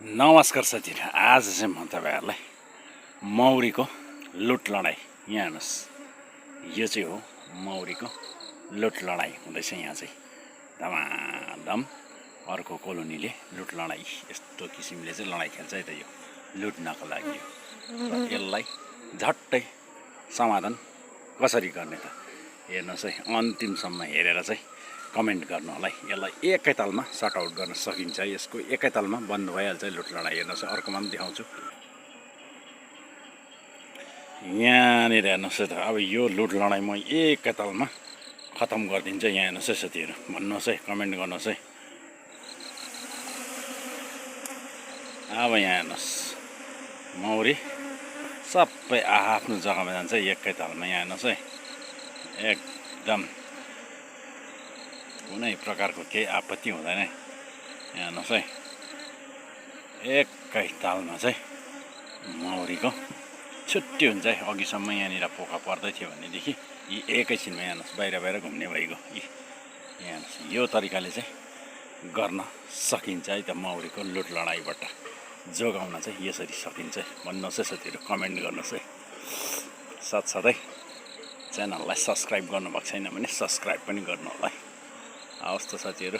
नमस्कार साथीहरू, आज चाहिँ म तपाईँहरूलाई मौरीको लुट लडाइँ यहाँ हेर्नुहोस्, यो चाहिँ हो मौरीको लुट लडाइँ हुँदैछ। यहाँ चाहिँ धमाधम अर्को कोलोनीले लुट लडाइँ यस्तो किसिमले चाहिँ लडाइँ खेल्छ है त। यो लुट्नको लागि हो, यसलाई झट्टै समाधान कसरी गर्ने त हेर्नुहोस् है। अन्तिमसम्म हेरेर चाहिँ कमेन्ट गर्नु होला है। यसलाई एकैतालमा सर्ट आउट गर्न सकिन्छ, यसको एकैतालमा बन्द भइहाल्छ लुट लडाइँ। हेर्नुहोस्, अर्कोमा पनि देखाउँछु। यहाँनिर हेर्नुहोस् है त, अब यो लुट लडाइँ म एकैतालमा खतम गरिदिन्छु। यहाँ हेर्नुहोस् है साथीहरू, भन्नुहोस् है, कमेन्ट गर्नुहोस् है। अब यहाँ हेर्नुहोस्, मौरी सबै आफ्नो जग्गामा जान्छ एकैतालमा। यहाँ हेर्नुहोस् है, एकदम कुनै प्रकारको केही आपत्ति हुँदैन। यहाँ हेर्नुहोस् है, एकैतालमा चाहिँ मौरीको छुट्टी हुन्छ है। अघिसम्म यहाँनिर पोका पर्दै थियो भनेदेखि यी एकैछिनमा यहाँ हेर्नुहोस् बाहिर बाहिर घुम्ने भइगयो। यहाँ हेर्नुहोस्, यो तरिकाले चाहिँ गर्न सकिन्छ है त। मौरीको लुट लडाइँबाट जोगाउन चाहिँ यसरी सकिन्छ। भन्नुहोस् है साथीहरू, कमेन्ट गर्नुहोस् है। साथसाथै च्यानललाई सब्सक्राइब गर्नुभएको छैन भने सब्सक्राइब पनि गर्नु होला है। हवस् त साथीहरू।